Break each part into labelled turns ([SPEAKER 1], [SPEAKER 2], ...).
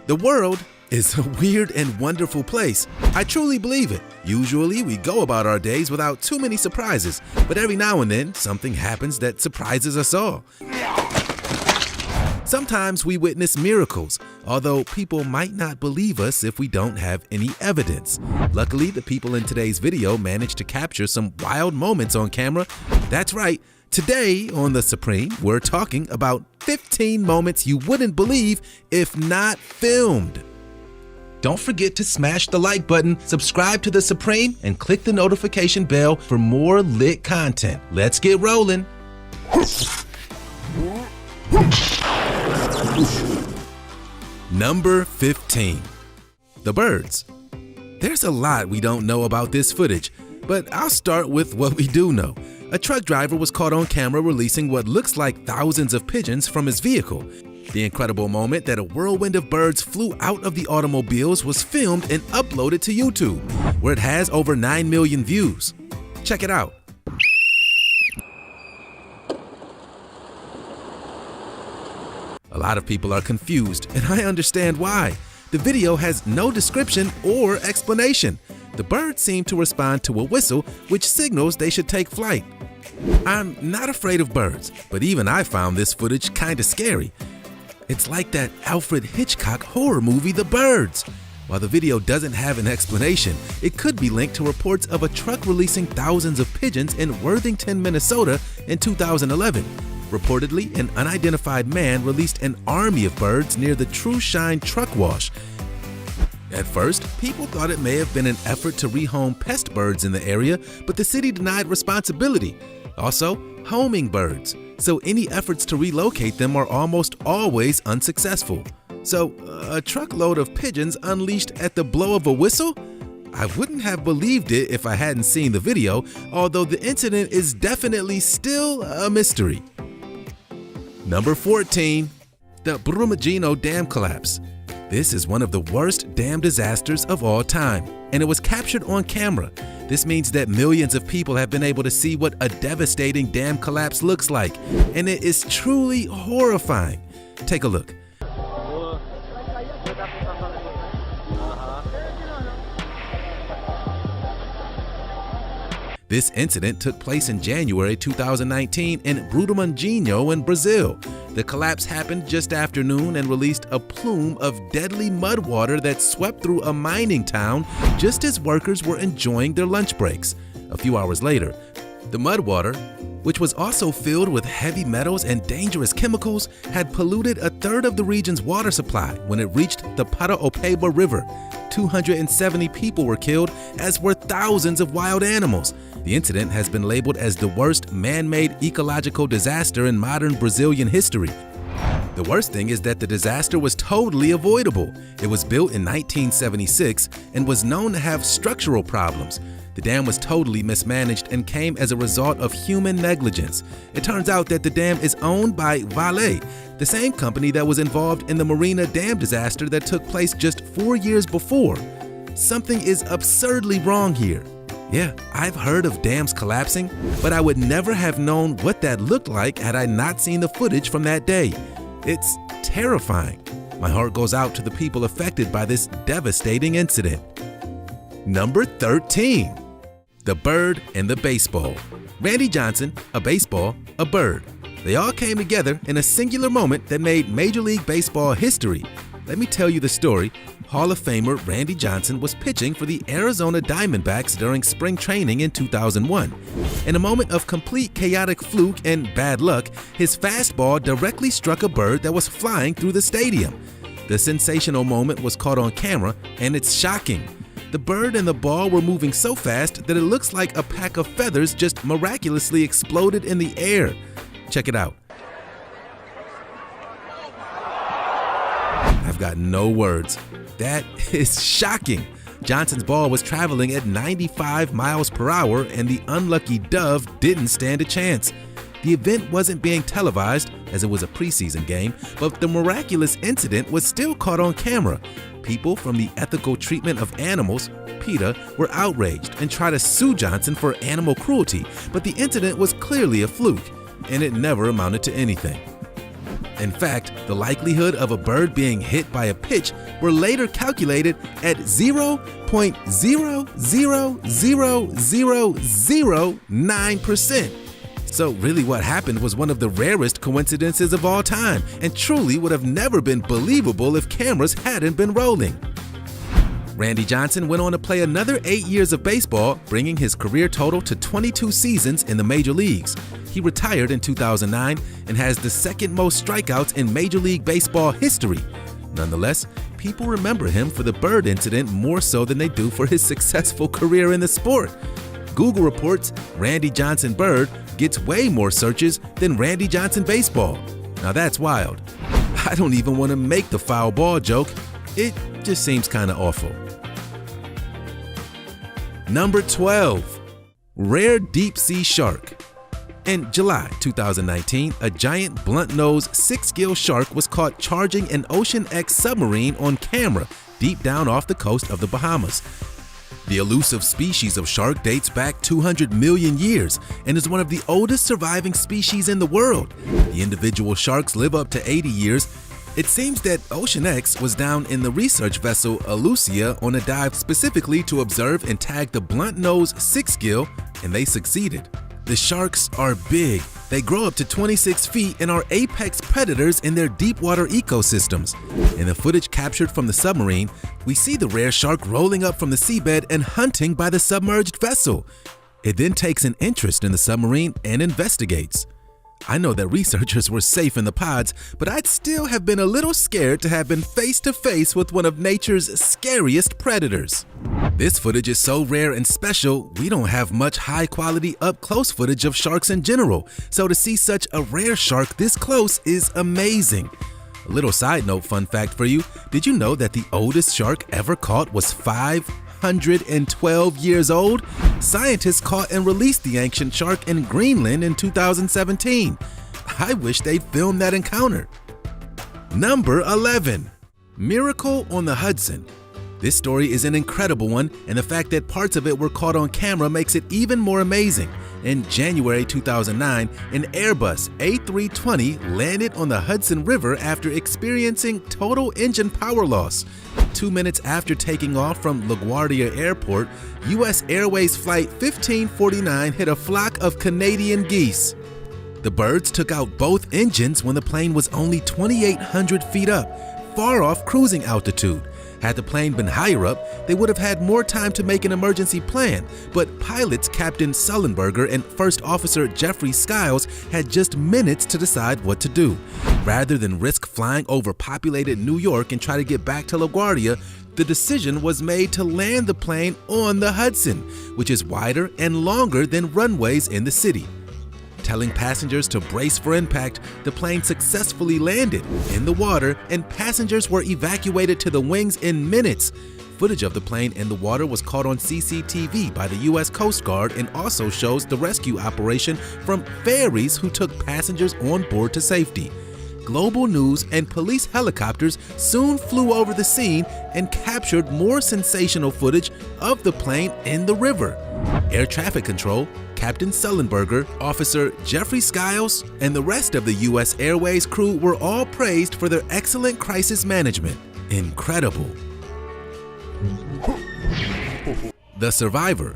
[SPEAKER 1] The world is a weird and wonderful place. I truly believe it. Usually we go about our days without too many surprises, but every now and then something happens that surprises us all. Sometimes we witness miracles, although people might not believe us if we don't have any evidence. Luckily, the people in today's video managed to capture some wild moments on camera. That's right. Today on The Supreme, we're talking about 15 moments you wouldn't believe if not filmed. Don't forget to smash the like button, subscribe to The Supreme, and click the notification bell for more lit content. Let's get rolling. Number 15. The birds. There's a lot we don't know about this footage, but I'll start with what we do know. A truck driver was caught on camera releasing what looks like thousands of pigeons from his vehicle. The incredible moment that a whirlwind of birds flew out of the automobiles was filmed and uploaded to YouTube, where it has over 9 million views. Check it out. A lot of people are confused, and I understand why. The video has no description or explanation. The birds seem to respond to a whistle, which signals they should take flight. I'm not afraid of birds, but even I found this footage kinda scary. It's like that Alfred Hitchcock horror movie, The Birds. While the video doesn't have an explanation, it could be linked to reports of a truck releasing thousands of pigeons in Worthington, Minnesota in 2011. Reportedly, an unidentified man released an army of birds near the True Shine truck wash. At first, people thought it may have been an effort to rehome pest birds in the area, but the city denied responsibility. Also, homing birds, so any efforts to relocate them are almost always unsuccessful. So, a truckload of pigeons unleashed at the blow of a whistle? I wouldn't have believed it if I hadn't seen the video, although the incident is definitely still a mystery. Number 14. The Brumadinho Dam collapse. This is one of the worst dam disasters of all time, and it was captured on camera. This means that millions of people have been able to see what a devastating dam collapse looks like, and it is truly horrifying. Take a look. This incident took place in January 2019 in Brumadinho in Brazil. The collapse happened just after noon and released a plume of deadly mud water that swept through a mining town just as workers were enjoying their lunch breaks. A few hours later, the mud water, which was also filled with heavy metals and dangerous chemicals, had polluted a third of the region's water supply when it reached the Paraopeba River. 270 people were killed, as were thousands of wild animals. The incident has been labeled as the worst man-made ecological disaster in modern Brazilian history. The worst thing is that the disaster was totally avoidable. It was built in 1976 and was known to have structural problems. The dam was totally mismanaged and came as a result of human negligence. It turns out that the dam is owned by Vale, the same company that was involved in the Marina Dam disaster that took place just 4 years before. Something is absurdly wrong here. Yeah, I've heard of dams collapsing, but I would never have known what that looked like had I not seen the footage from that day. It's terrifying. My heart goes out to the people affected by this devastating incident. Number 13. The bird and the baseball. Randy Johnson, a baseball, a bird. They all came together in a singular moment that made Major League Baseball history. Let me tell you the story. Hall of Famer Randy Johnson was pitching for the Arizona Diamondbacks during spring training in 2001. In a moment of complete chaotic fluke and bad luck, his fastball directly struck a bird that was flying through the stadium. The sensational moment was caught on camera, and it's shocking. The bird and the ball were moving so fast that it looks like a pack of feathers just miraculously exploded in the air. Check it out. I've got no words. That is shocking. Johnson's ball was traveling at 95 miles per hour, and the unlucky dove didn't stand a chance. The event wasn't being televised, as it was a preseason game, but the miraculous incident was still caught on camera. People from the Ethical Treatment of Animals, PETA, were outraged and tried to sue Johnson for animal cruelty, but the incident was clearly a fluke, and it never amounted to anything. In fact, the likelihood of a bird being hit by a pitch were later calculated at 0.0000009%. So really what happened was one of the rarest coincidences of all time, and truly would have never been believable if cameras hadn't been rolling. Randy Johnson went on to play another 8 years of baseball, bringing his career total to 22 seasons in the major leagues. He retired in 2009 and has the second most strikeouts in Major League Baseball history. Nonetheless, people remember him for the bird incident more so than they do for his successful career in the sport. Google reports Randy Johnson bird gets way more searches than Randy Johnson baseball. Now that's wild. I don't even want to make the foul ball joke. It just seems kind of awful. Number 12. Rare deep sea shark. In July 2019, a giant blunt-nosed 6-gill shark was caught charging an Ocean X submarine on camera deep down off the coast of the Bahamas. The elusive species of shark dates back 200 million years and is one of the oldest surviving species in the world. The individual sharks live up to 80 years. It seems that Ocean X was down in the research vessel Alucia on a dive specifically to observe and tag the blunt-nosed 6-gill, and they succeeded. The sharks are big. They grow up to 26 feet and are apex predators in their deep water ecosystems. In the footage captured from the submarine, we see the rare shark rolling up from the seabed and hunting by the submerged vessel. It then takes an interest in the submarine and investigates. I know that researchers were safe in the pods, but I'd still have been a little scared to have been face to face with one of nature's scariest predators. This footage is so rare and special, we don't have much high-quality up-close footage of sharks in general, so to see such a rare shark this close is amazing. A little side note fun fact for you, did you know that the oldest shark ever caught was 512 years old? Scientists caught and released the ancient shark in Greenland in 2017. I wish they'd filmed that encounter. Number 11. Miracle on the Hudson. This story is an incredible one, and the fact that parts of it were caught on camera makes it even more amazing. In January 2009, an Airbus A320 landed on the Hudson River after experiencing total engine power loss. 2 minutes after taking off from LaGuardia Airport, U.S. Airways Flight 1549 hit a flock of Canadian geese. The birds took out both engines when the plane was only 2,800 feet up, far off cruising altitude. Had the plane been higher up, they would have had more time to make an emergency plan, but pilots Captain Sullenberger and First Officer Jeffrey Skiles had just minutes to decide what to do. Rather than risk flying over populated New York and try to get back to LaGuardia, the decision was made to land the plane on the Hudson, which is wider and longer than runways in the city. Telling passengers to brace for impact, the plane successfully landed in the water and passengers were evacuated to the wings in minutes. Footage of the plane in the water was caught on CCTV by the U.S. Coast Guard and also shows the rescue operation from ferries who took passengers on board to safety. Global news and police helicopters soon flew over the scene and captured more sensational footage of the plane in the river. Air traffic control, Captain Sullenberger, Officer Jeffrey Skiles, and the rest of the U.S. Airways crew were all praised for their excellent crisis management. Incredible. The Survivor.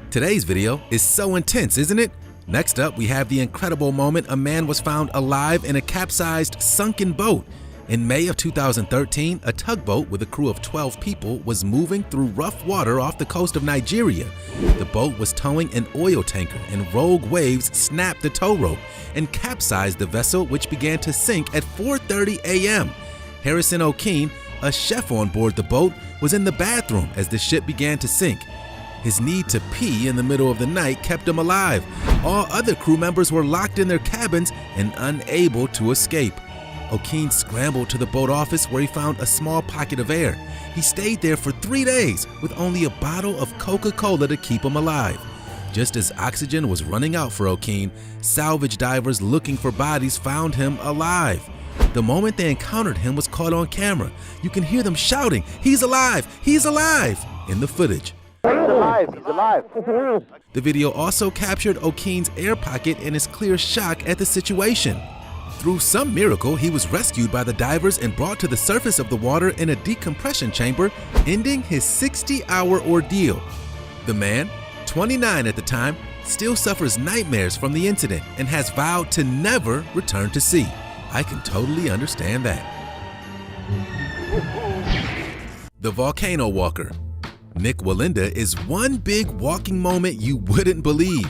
[SPEAKER 1] Today's video is so intense, isn't it? Next up, we have the incredible moment a man was found alive in a capsized, sunken boat. In May of 2013, a tugboat with a crew of 12 people was moving through rough water off the coast of Nigeria. The boat was towing an oil tanker and rogue waves snapped the tow rope and capsized the vessel, which began to sink at 4:30 a.m. Harrison O'Keene, a chef on board the boat, was in the bathroom as the ship began to sink. His need to pee in the middle of the night kept him alive. All other crew members were locked in their cabins and unable to escape. O'Keene scrambled to the boat office where he found a small pocket of air. He stayed there for 3 days with only a bottle of Coca-Cola to keep him alive. Just as oxygen was running out for O'Keene, salvage divers looking for bodies found him alive. The moment they encountered him was caught on camera. You can hear them shouting, "He's alive! He's alive!" in the footage.
[SPEAKER 2] He's alive! He's alive!
[SPEAKER 1] The video also captured O'Keene's air pocket and his clear shock at the situation. Through some miracle, he was rescued by the divers and brought to the surface of the water in a decompression chamber, ending his 60-hour ordeal. The man, 29 at the time, still suffers nightmares from the incident and has vowed to never return to sea. I can totally understand that. The Volcano Walker. Nik Wallenda is one big walking moment you wouldn't believe.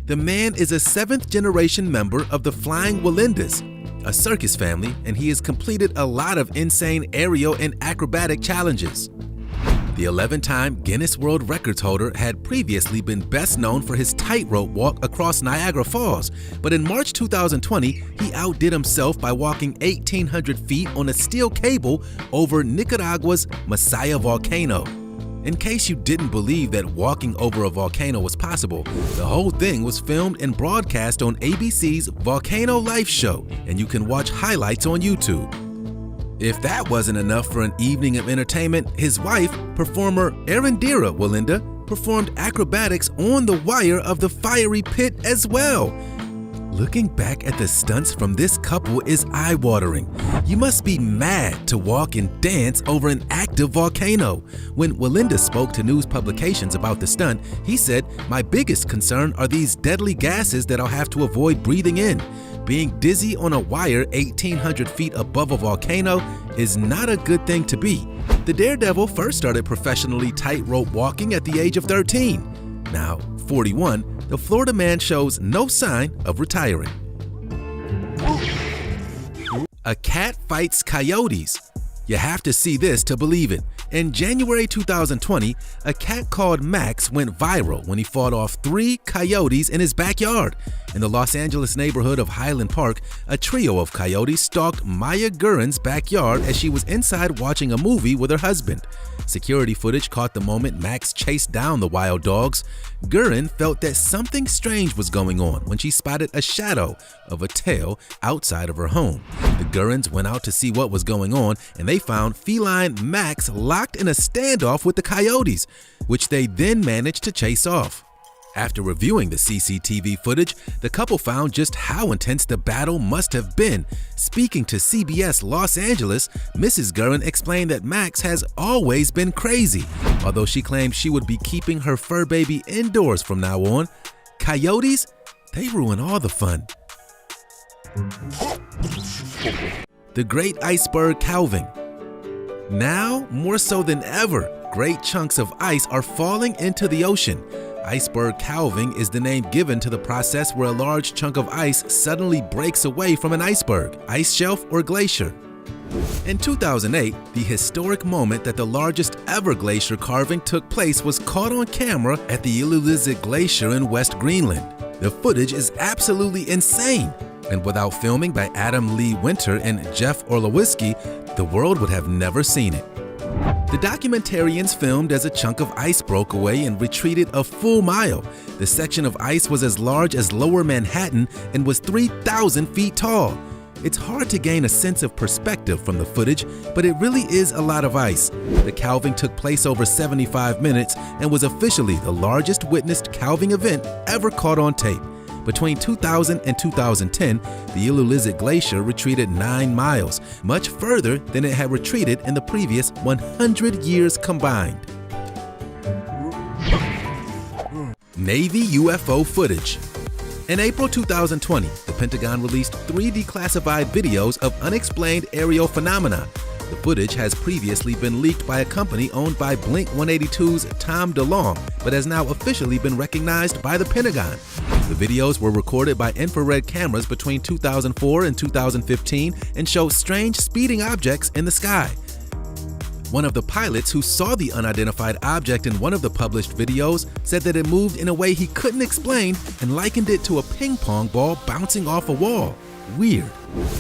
[SPEAKER 1] The man is a 7th-generation member of the Flying Wallendas, a circus family, and he has completed a lot of insane aerial and acrobatic challenges. The 11-time Guinness World Records holder had previously been best known for his tightrope walk across Niagara Falls, but in March 2020, he outdid himself by walking 1,800 feet on a steel cable over Nicaragua's Masaya volcano. In case you didn't believe that walking over a volcano was possible, the whole thing was filmed and broadcast on ABC's Volcano Life show, and you can watch highlights on YouTube. If that wasn't enough for an evening of entertainment, his wife, performer Arindira Wallenda, performed acrobatics on the wire of the fiery pit as well. Looking back at the stunts from this couple is eye-watering. You must be mad to walk and dance over an active volcano. When Wallenda spoke to news publications about the stunt, he said, "My biggest concern are these deadly gases that I'll have to avoid breathing in. Being dizzy on a wire 1,800 feet above a volcano is not a good thing to be." The daredevil first started professionally tightrope walking at the age of 13. Now, 41, the Florida man shows no sign of retiring. A cat fights coyotes. You have to see this to believe it. In January 2020, a cat called Max went viral when he fought off 3 coyotes in his backyard. In the Los Angeles neighborhood of Highland Park, a trio of coyotes stalked Maya Guerin's backyard as she was inside watching a movie with her husband. Security footage caught the moment Max chased down the wild dogs. Guerin felt that something strange was going on when she spotted a shadow of a tail outside of her home. The Guerins went out to see what was going on, and they found feline Max locked in a standoff with the coyotes, which they then managed to chase off. After reviewing the CCTV footage, the couple found just how intense the battle must have been. Speaking to CBS Los Angeles, Mrs. Guerin explained that Max has always been crazy. Although she claimed she would be keeping her fur baby indoors from now on, coyotes, they ruin all the fun. The Great Iceberg Calving. Now, more so than ever, great chunks of ice are falling into the ocean. Iceberg calving is the name given to the process where a large chunk of ice suddenly breaks away from an iceberg, ice shelf, or glacier. In 2008, the historic moment that the largest ever glacier carving took place was caught on camera at the Ilulissat Glacier in West Greenland. The footage is absolutely insane, and without filming by Adam Lee Winter and Jeff Orlowski, the world would have never seen it. The documentarians filmed as a chunk of ice broke away and retreated a full mile. The section of ice was as large as Lower Manhattan and was 3,000 feet tall. It's hard to gain a sense of perspective from the footage, but it really is a lot of ice. The calving took place over 75 minutes and was officially the largest witnessed calving event ever caught on tape. Between 2000 and 2010, the Ilulissat Glacier retreated 9 miles, much further than it had retreated in the previous 100 years combined. Navy UFO footage. In April 2020, the Pentagon released 3 declassified videos of unexplained aerial phenomena. The footage has previously been leaked by a company owned by Blink-182's Tom DeLonge, but has now officially been recognized by the Pentagon. The videos were recorded by infrared cameras between 2004 and 2015 and show strange speeding objects in the sky. One of the pilots who saw the unidentified object in one of the published videos said that it moved in a way he couldn't explain and likened it to a ping pong ball bouncing off a wall. Weird.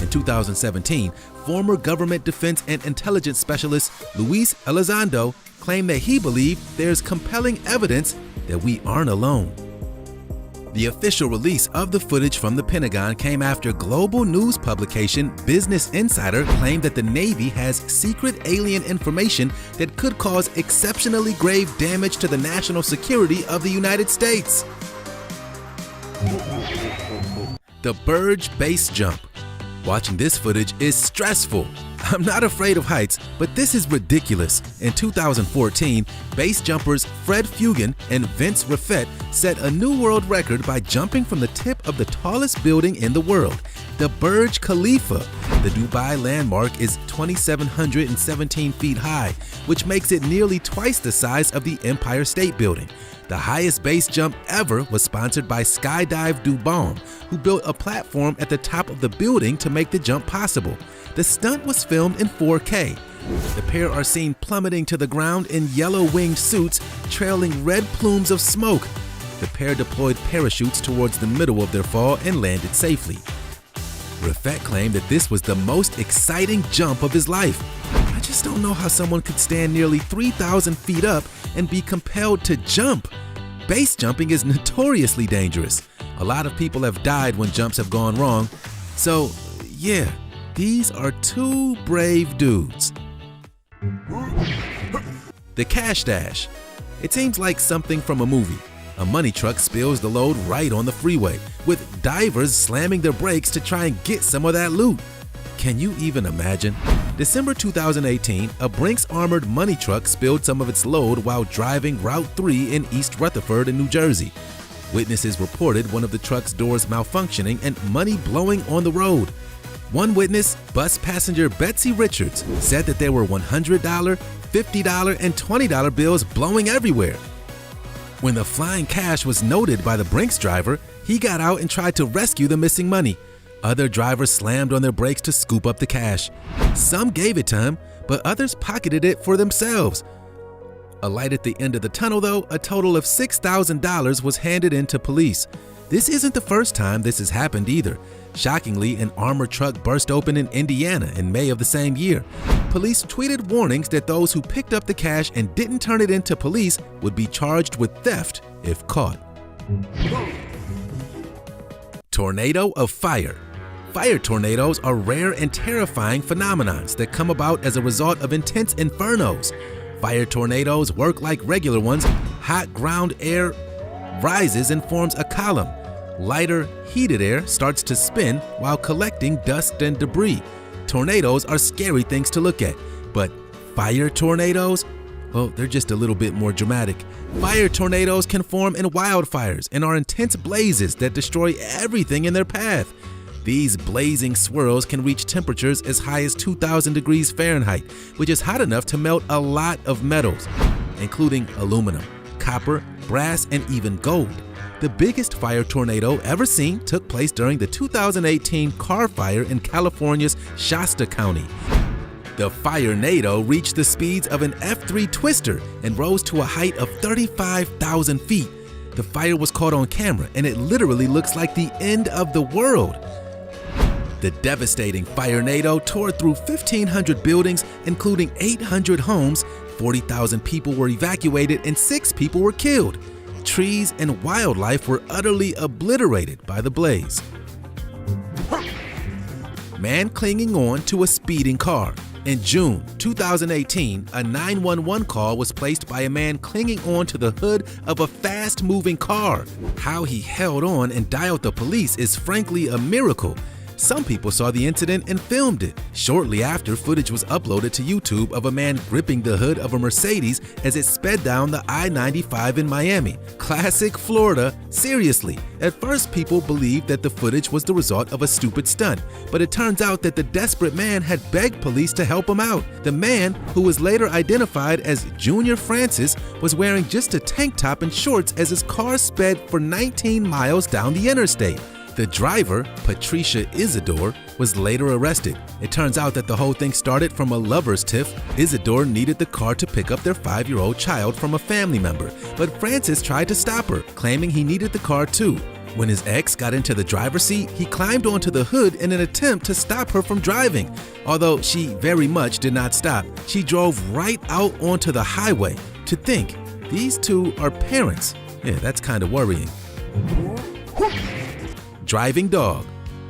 [SPEAKER 1] In 2017, former government defense and intelligence specialist Luis Elizondo claimed that he believed there's compelling evidence that we aren't alone. The official release of the footage from the Pentagon came after global news publication Business Insider claimed that the Navy has secret alien information that could cause exceptionally grave damage to the national security of the United States. The Burge Base Jump. Watching this footage is stressful. I'm not afraid of heights, but this is ridiculous. In 2014, base jumpers Fred Fugan and Vince Raffet set a new world record by jumping from the tip of the tallest building in the world, the Burj Khalifa. The Dubai landmark is 2,717 feet high, which makes it nearly twice the size of the Empire State Building. The highest base jump ever was sponsored by Skydive Dubai, who built a platform at the top of the building to make the jump possible. The stunt was filmed in 4K. The pair are seen plummeting to the ground in yellow-winged suits, trailing red plumes of smoke. The pair deployed parachutes towards the middle of their fall and landed safely. Raffet claimed that this was the most exciting jump of his life. I just don't know how someone could stand nearly 3,000 feet up and be compelled to jump. Base jumping is notoriously dangerous. A lot of people have died when jumps have gone wrong. So, yeah, these are two brave dudes. The Cash Dash. It seems like something from a movie. A money truck spills the load right on the freeway, with divers slamming their brakes to try and get some of that loot. Can you even imagine? December 2018, a Brinks armored money truck spilled some of its load while driving Route 3 in East Rutherford in New Jersey. Witnesses reported one of the truck's doors malfunctioning and money blowing on the road. One witness, bus passenger Betsy Richards, said that there were $100, $50, and $20 bills blowing everywhere. When the flying cash was noted by the Brinks driver, he got out and tried to rescue the missing money. Other drivers slammed on their brakes to scoop up the cash. Some gave it to him, but others pocketed it for themselves. A light at the end of the tunnel, though, a total of $6,000 was handed in to police. This isn't the first time this has happened either. Shockingly, an armored truck burst open in Indiana in May of the same year. Police tweeted warnings that those who picked up the cash and didn't turn it in to police would be charged with theft if caught. Tornado of fire. Fire tornadoes are rare and terrifying phenomenons that come about as a result of intense infernos. Fire tornadoes work like regular ones. Hot ground air rises and forms a column. Lighter, heated air starts to spin while collecting dust and debris. Tornadoes are scary things to look at, but fire tornadoes? Well, they're just a little bit more dramatic. Fire tornadoes can form in wildfires and are intense blazes that destroy everything in their path. These blazing swirls can reach temperatures as high as 2,000 degrees Fahrenheit, which is hot enough to melt a lot of metals, including aluminum, copper, brass, and even gold. The biggest fire tornado ever seen took place during the 2018 Carr Fire in California's Shasta County. The Firenado reached the speeds of an F3 Twister and rose to a height of 35,000 feet. The fire was caught on camera, and it literally looks like the end of the world. The devastating Firenado tore through 1,500 buildings, including 800 homes. 40,000 people were evacuated and 6 people were killed. Trees and wildlife were utterly obliterated by the blaze. Man clinging on to a speeding car. In June 2018, a 911 call was placed by a man clinging on to the hood of a fast-moving car. How he held on and dialed the police is frankly a miracle. Some people saw the incident and filmed it. Shortly after, footage was uploaded to YouTube of a man gripping the hood of a Mercedes as it sped down the I-95 in Miami. Classic Florida. Seriously, at first people believed that the footage was the result of a stupid stunt, but it turns out that the desperate man had begged police to help him out. The man, who was later identified as Junior Francis, was wearing just a tank top and shorts as his car sped for 19 miles down the interstate. The driver, Patricia Isidore, was later arrested. It turns out that the whole thing started from a lover's tiff. Isidore needed the car to pick up their 5-year-old child from a family member, but Francis tried to stop her, claiming he needed the car too. When his ex got into the driver's seat, he climbed onto the hood in an attempt to stop her from driving. Although she very much did not stop, she drove right out onto the highway. To think, these two are parents. Yeah, that's kind of worrying. Driving dog.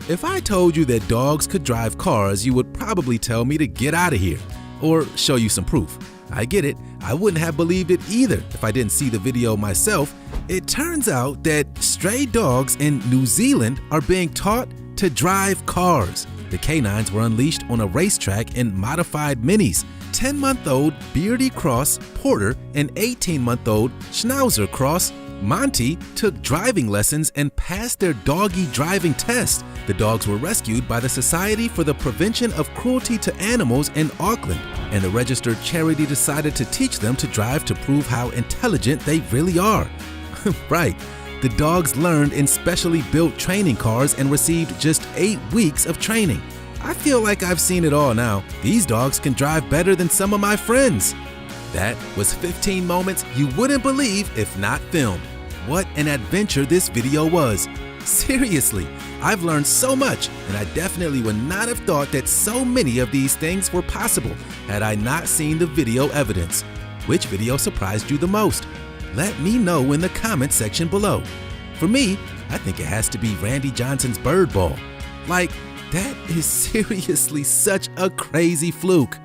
[SPEAKER 1] If I told you that dogs could drive cars, you would probably tell me to get out of here or show you some proof. I get it. I wouldn't have believed it either if I didn't see the video myself. It turns out that stray dogs in New Zealand are being taught to drive cars. The canines were unleashed on a racetrack in modified minis. 10-month-old Beardy Cross Porter and 18-month-old Schnauzer Cross Monty took driving lessons and passed their doggy driving test. The dogs were rescued by the Society for the Prevention of Cruelty to Animals in Auckland, and the registered charity decided to teach them to drive to prove how intelligent they really are. Right. The dogs learned in specially built training cars and received just 8 weeks of training. I feel like I've seen it all now. These dogs can drive better than some of my friends. That was 15 moments you wouldn't believe if not filmed. What an adventure this video was. Seriously, I've learned so much, and I definitely would not have thought that so many of these things were possible had I not seen the video evidence. Which video surprised you the most? Let me know in the comment section below. For me, I think it has to be Randy Johnson's bird ball. Like, that is seriously such a crazy fluke.